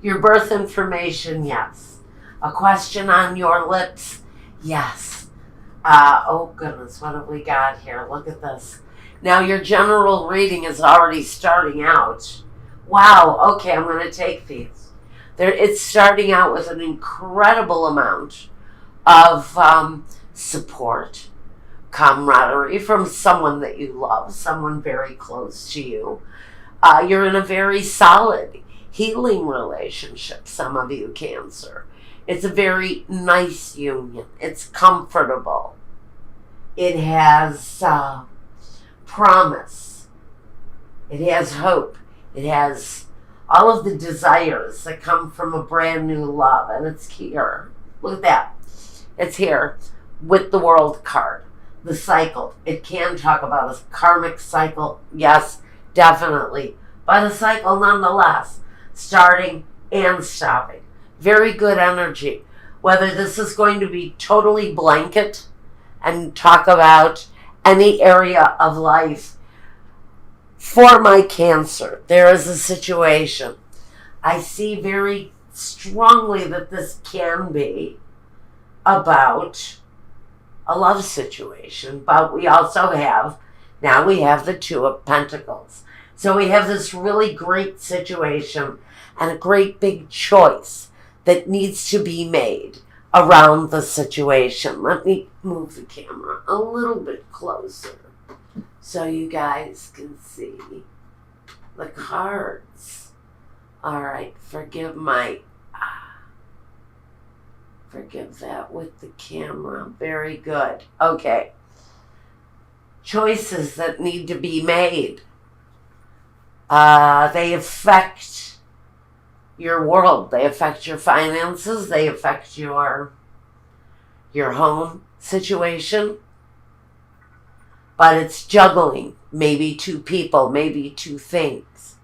Your birth information, yes. A question on your lips, yes. Oh goodness, what have we got here? Look at this. Now your general reading is already starting out. Wow, okay, I'm going to take these. It's starting out with an incredible amount of support, camaraderie from someone that you love, someone very close to you. You're in a very solid healing relationship, some of you, Cancer. It's a very nice union. It's comfortable. It has promise. It has hope. It has all of the desires that come from a brand new love. And it's here. Look at that. It's here with the World card. The cycle. It can talk about a karmic cycle. Yes, definitely. But a cycle nonetheless. Starting and stopping. Very good energy. Whether this is going to be totally blanket and talk about any area of life. For my Cancer, there is a situation. I see very strongly that this can be about a love situation, but we also have, now we have the Two of Pentacles. So we have this really great situation and a great big choice that needs to be made around the situation. Let me move the camera a little bit closer so you guys can see the cards. All right, forgive that with the camera. Very good. Okay. Choices that need to be made. They affect your world. They affect your finances. They affect your home situation. But it's juggling. Maybe two people, maybe two things,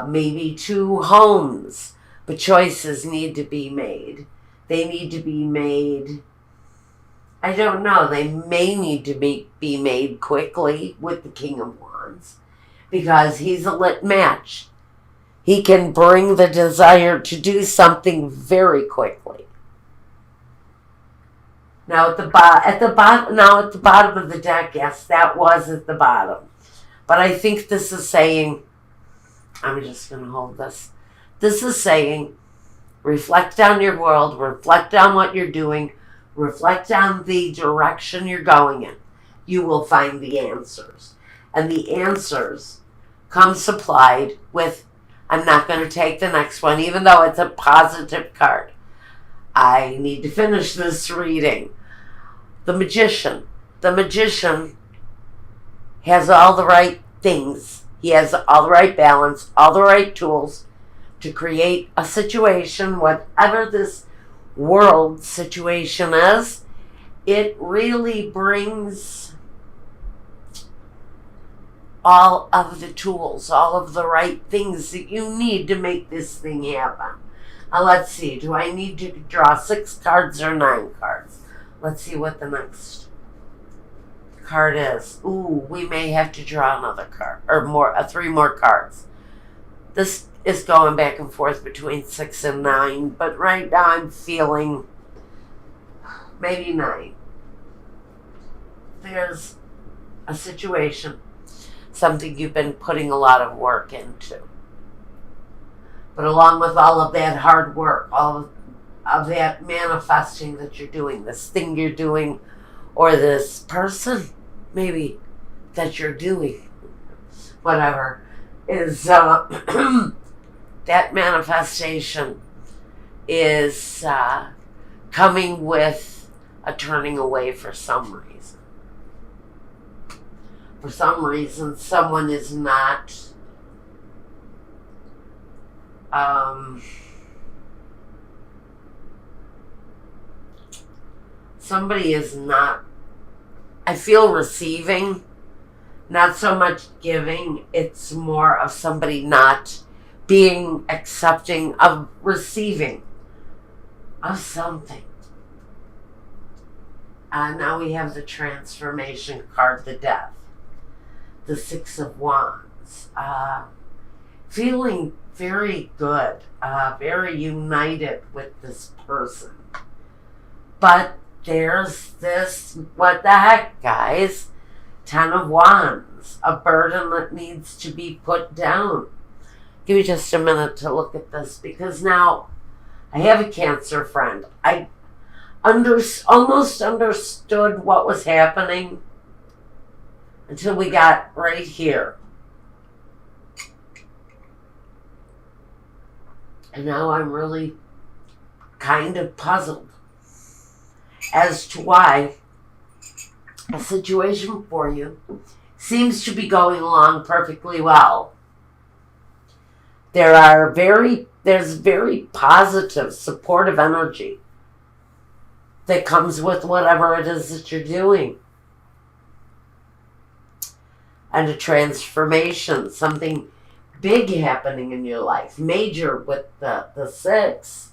maybe two homes. But choices need to be made. They need to be made, I don't know, they may need to be made quickly with the King of Wands. Because he's a lit match. He can bring the desire to do something very quickly. Now at the bottom of the deck, yes, that was at the bottom. But I think this is saying, I'm just going to hold this. This is saying, reflect on your world, reflect on what you're doing, reflect on the direction you're going in. You will find the answers. And the answers come supplied with, I'm not going to take the next one, even though it's a positive card. I need to finish this reading. The Magician. The Magician has all the right things. He has all the right balance, all the right tools to create a situation, whatever this world situation is. It really brings all of the tools, all of the right things that you need to make this thing happen. Let's see, do I need to draw 6 cards or 9 cards? Let's see what the next card is. Ooh, we may have to draw another card, or 3 more cards. This is going back and forth between 6 and 9, but right now I'm feeling maybe 9. There's a situation, something you've been putting a lot of work into. But along with all of that hard work, all of that manifesting that you're doing, this thing you're doing, or this person maybe that you're doing, whatever, is that manifestation is coming with a turning away for some reason. For some reason, someone is not somebody is not, I feel, receiving, not so much giving. It's more of somebody not being accepting of receiving of something. Now we have the transformation card, the Death, the 6 of Wands. Feeling very good, very united with this person. But there's this, what the heck, guys? 10 of Wands, a burden that needs to be put down. Give me just a minute to look at this, because now I have a Cancer friend. I almost understood what was happening until we got right here. And now I'm really kind of puzzled as to why a situation for you seems to be going along perfectly well. There's very positive, supportive energy that comes with whatever it is that you're doing. And a transformation, something big happening in your life, major with the 6.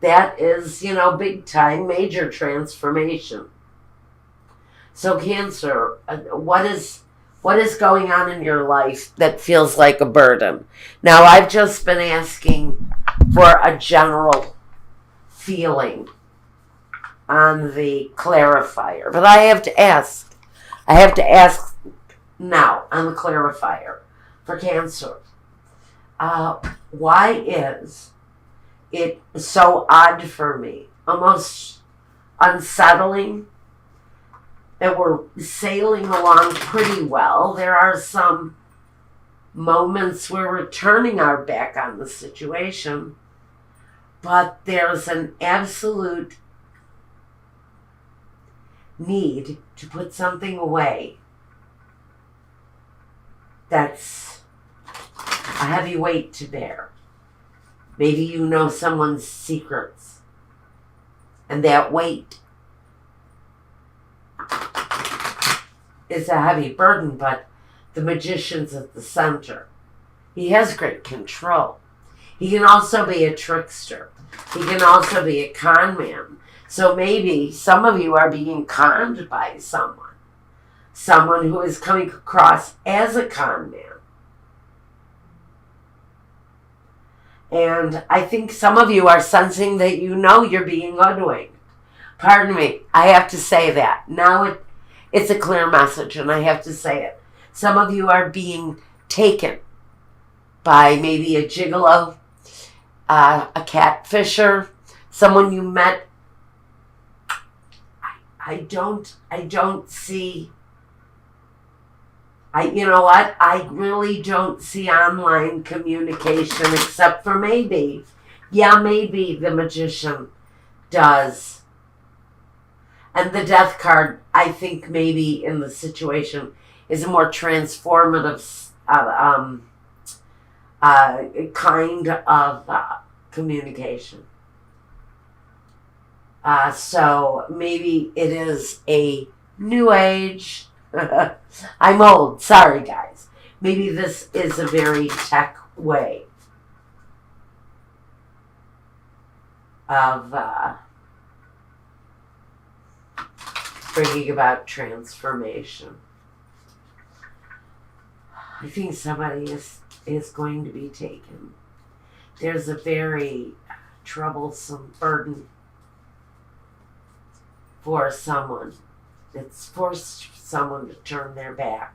That is, big time, major transformation. So Cancer, what is going on in your life that feels like a burden? Now, I've just been asking for a general feeling on the clarifier, but I have to ask now on the clarifier for Cancer. Why is it so odd for me, almost unsettling, that we're sailing along pretty well? There are some moments where we're turning our back on the situation, but there's an absolute need to put something away that's a heavy weight to bear. Maybe you know someone's secrets, and that weight is a heavy burden, but the Magician's at the center. He has great control. He can also be a trickster. He can also be a con man. So maybe some of you are being conned by someone who is coming across as a con man. And I think some of you are sensing that you're being hoodwinked. Pardon me, I have to say that. Now it's a clear message, and I have to say it. Some of you are being taken by maybe a gigolo, a catfisher, someone you met. I don't see. You know what? I really don't see online communication, except for maybe the Magician does. And the Death card, I think maybe in the situation, is a more transformative kind of communication. So maybe it is a new age. I'm old. Sorry, guys. Maybe this is a very tech way of bringing about transformation. I think somebody is going to be taken. There's a very troublesome burden for someone. It's forced someone to turn their back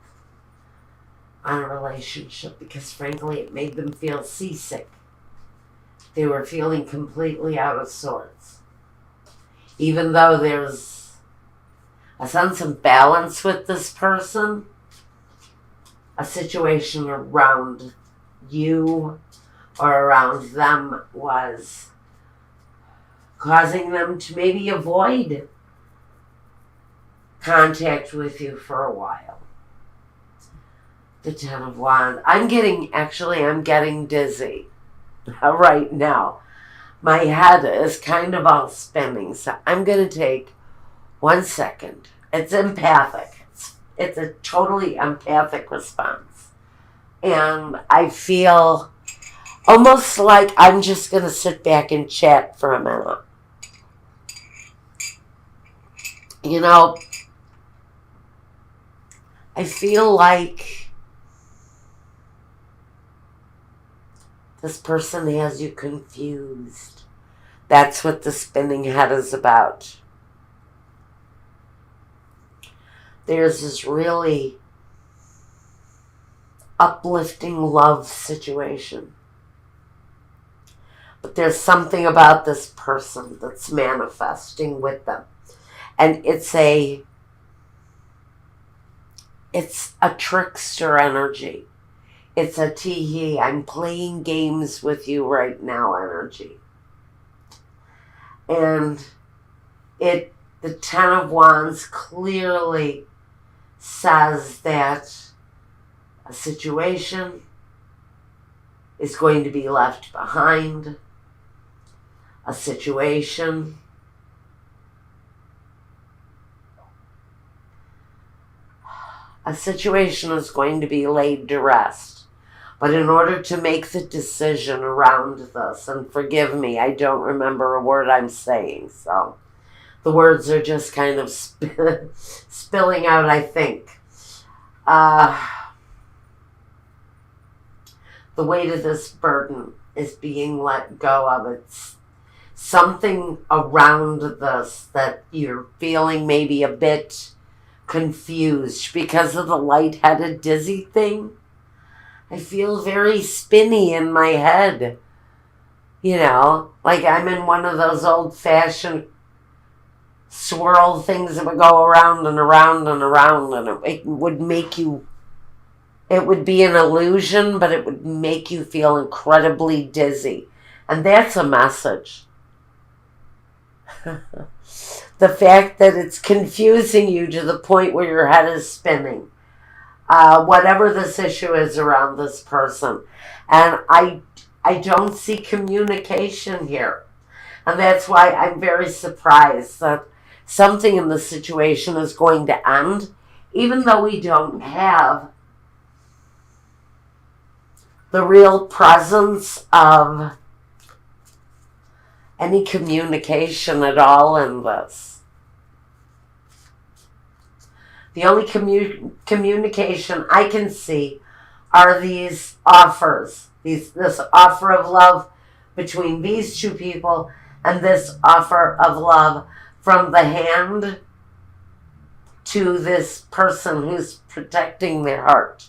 on a relationship because, frankly, it made them feel seasick. They were feeling completely out of sorts. Even though there's a sense of balance with this person, a situation around you or around them was causing them to maybe avoid contact with you for a while. The 10 of Wands. I'm getting dizzy right now. My head is kind of all spinning, so I'm going to take 1 second. It's empathic. It's a totally empathic response. And I feel almost like I'm just going to sit back and chat for a minute. I feel like This person has you confused. That's what the spinning head is about. There's this really uplifting love situation. But there's something about this person that's manifesting with them. And it's a trickster energy. It's a tee-hee, I'm playing games with you right now energy. And the Ten of Wands clearly says that a situation is going to be left behind. A situation is going to be laid to rest. But in order to make the decision around this, and forgive me, I don't remember a word I'm saying, so the words are just kind of spilling out, I think. The weight of this burden is being let go of. It's something around this that you're feeling maybe a bit confused because of the lightheaded dizzy thing. I feel very spinny in my head. You know, like I'm in one of those old-fashioned swirl things that would go around and around and around, and it would make you, it would be an illusion, but it would make you feel incredibly dizzy. And that's a message. The fact that it's confusing you to the point where your head is spinning. Whatever this issue is around this person. And I don't see communication here. And that's why I'm very surprised that something in the situation is going to end, even though we don't have the real presence of any communication at all in this. The only communication I can see are these offers, this offer of love between these two people and this offer of love from the hand to this person who's protecting their heart.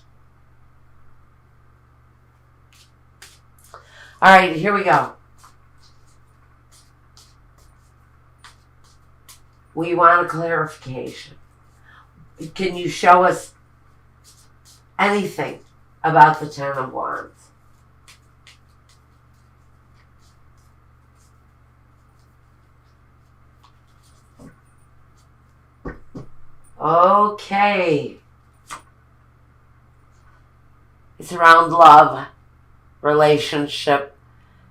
All right, here we go. We want a clarification. Can you show us anything about the Ten of Wands? Okay. It's around love, relationship,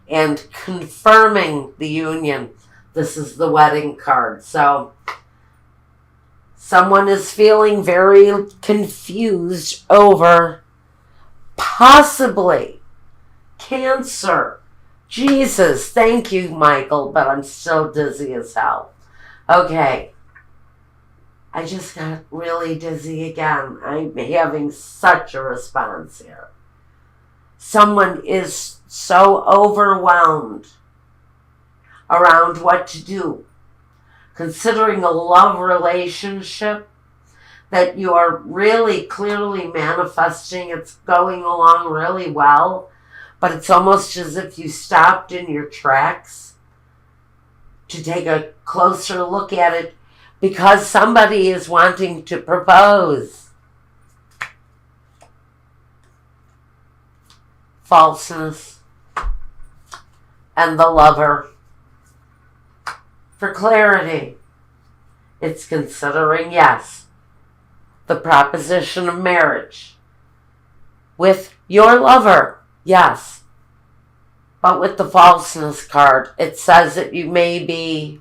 and confirming the union. This is the wedding card. So someone is feeling very confused over possibly Cancer. Jesus, thank you, Michael, but I'm still dizzy as hell. Okay. I just got really dizzy again. I'm having such a response here. Someone is so overwhelmed around what to do, considering a love relationship that you are really clearly manifesting. It's going along really well, but it's almost as if you stopped in your tracks to take a closer look at it because somebody is wanting to propose. Falseness and the lover. For clarity, it's considering, yes, the proposition of marriage with your lover, yes. But with the falseness card, it says that you may be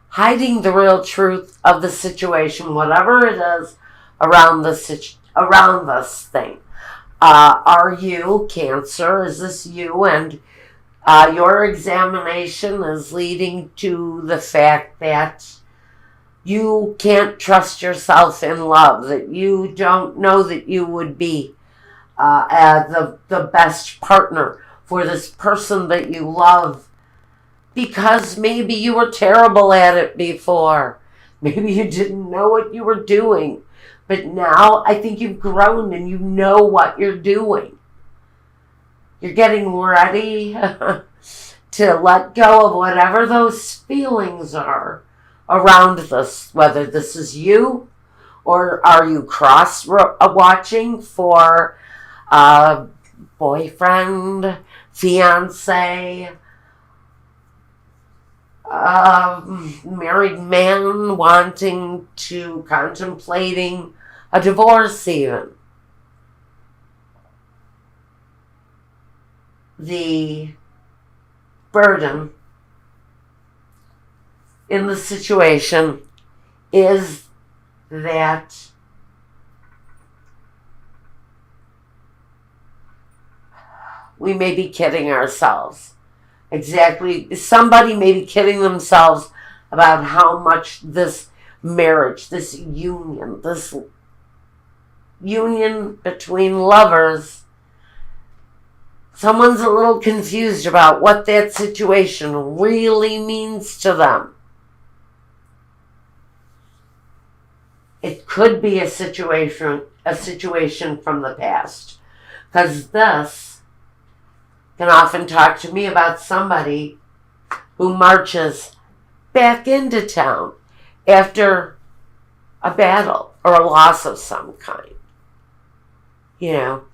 hiding the real truth of the situation, whatever it is around this thing. Are you Cancer? Is this you? And your examination is leading to the fact that you can't trust yourself in love, that you don't know that you would be the best partner for this person that you love because maybe you were terrible at it before. Maybe you didn't know what you were doing. But now I think you've grown and you know what you're doing. You're getting ready to let go of whatever those feelings are around this, whether this is you or are you cross-watching for a boyfriend, fiance, married man contemplating a divorce even. The burden in the situation is that we may be kidding ourselves. Exactly. Somebody may be kidding themselves about how much this marriage, this union between lovers, someone's a little confused about what that situation really means to them. It could be a situation from the past. Because this can often talk to me about somebody who marches back into town after a battle or a loss of some kind. You know.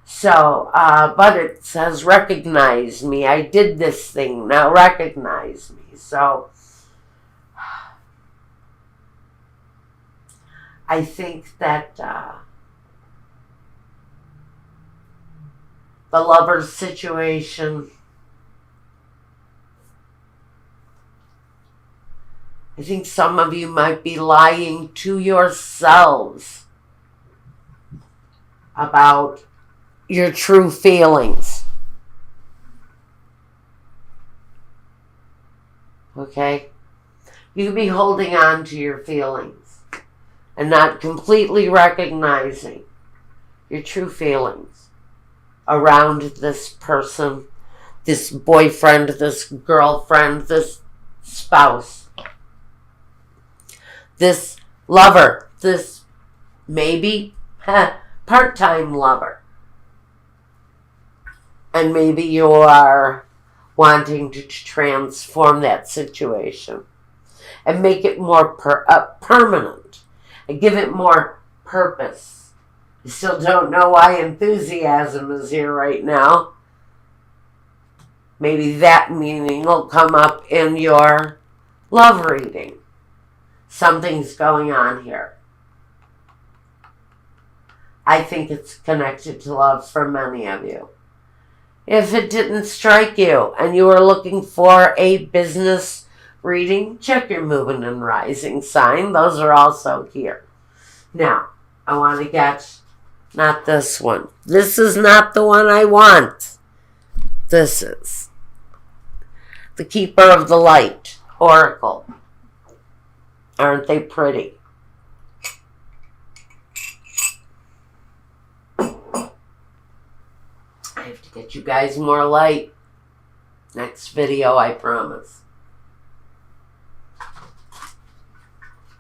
So, but it says, recognize me. I did this thing. Now recognize me. So, I think that the lover's situation, I think some of you might be lying to yourselves about your true feelings. Okay? You could be holding on to your feelings and not completely recognizing your true feelings around this person, this boyfriend, this girlfriend, this spouse, this lover, this maybe part-time lover. And maybe you are wanting to transform that situation and make it more permanent and give it more purpose. You still don't know why enthusiasm is here right now. Maybe that meaning will come up in your love reading. Something's going on here. I think it's connected to love for many of you. If it didn't strike you and you were looking for a business reading, check your Moon and Rising sign. Those are also here. Now, I want to get, not this one. This is not the one I want. This is the Keeper of the Light, Oracle. Aren't they pretty? I have to get you guys more light. Next video, I promise.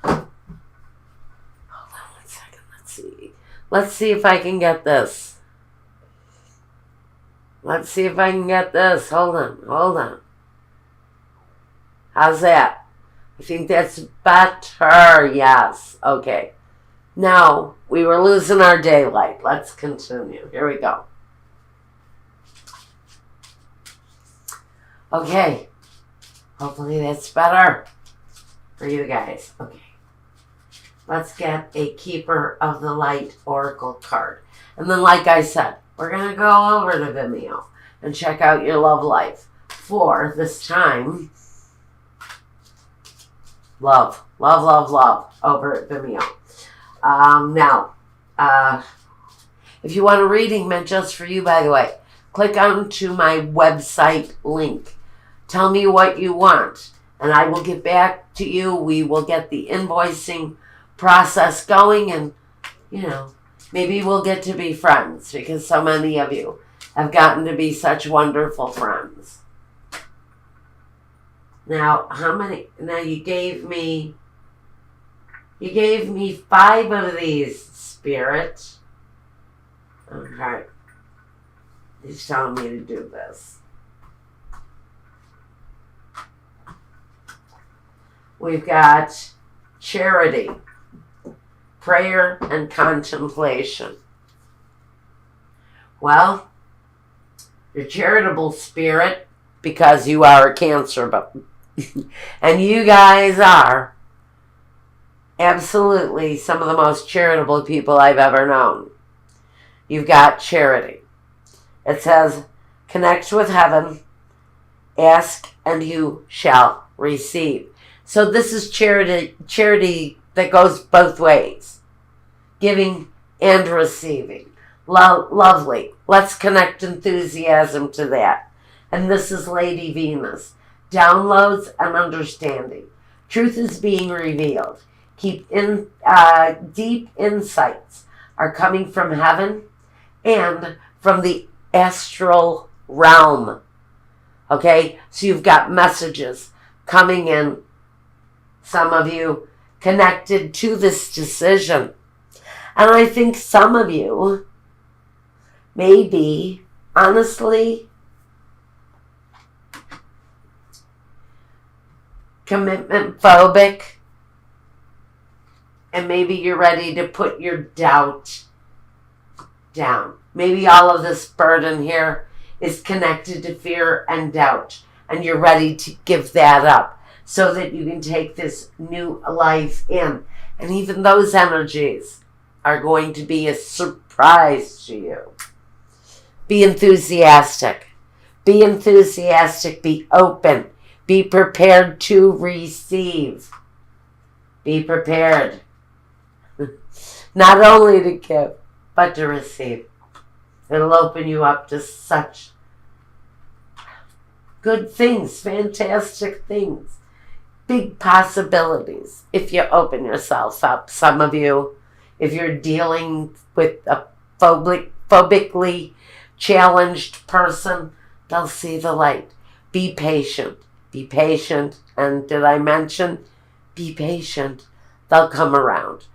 Hold on 1 second. Let's see. Let's see if I can get this. Let's see if I can get this. Hold on. How's that? I think that's better. Yes. Okay. Now, we were losing our daylight. Let's continue. Here we go. Okay. Hopefully that's better for you guys. Okay. Let's get a Keeper of the Light Oracle card. And then, like I said, we're going to go over to Vimeo and check out your love life for this time. Love over at Vimeo. Now, if you want a reading meant just for you, by the way, click onto my website link. Tell me what you want, and I will get back to you. We will get the invoicing process going, and, maybe we'll get to be friends, because so many of you have gotten to be such wonderful friends. Now, how many? Now you gave me 5 of these, Spirit. Okay. He's telling me to do this. We've got charity, prayer, and contemplation. Well, your charitable spirit, because you are a Cancer, but and you guys are absolutely some of the most charitable people I've ever known. You've got charity. It says, connect with heaven, ask and you shall receive. So this is charity that goes both ways, giving and receiving. Lovely. Let's connect enthusiasm to that. And this is Lady Venus. Downloads and understanding. Truth is being revealed. Deep insights are coming from heaven and from the astral realm. Okay? So you've got messages coming in. Some of you connected to this decision. And I think some of you may be, honestly, commitment phobic. And maybe you're ready to put your doubt down. Maybe all of this burden here is connected to fear and doubt. And you're ready to give that up so that you can take this new life in. And even those energies are going to be a surprise to you. Be enthusiastic. Be enthusiastic. Be open. Be prepared to receive. Be prepared. Not only to give, but to receive. It'll open you up to such good things, fantastic things, big possibilities if you open yourself up. Some of you, if you're dealing with a phobically challenged person, they'll see the light. Be patient. Be patient. And did I mention, be patient. They'll come around.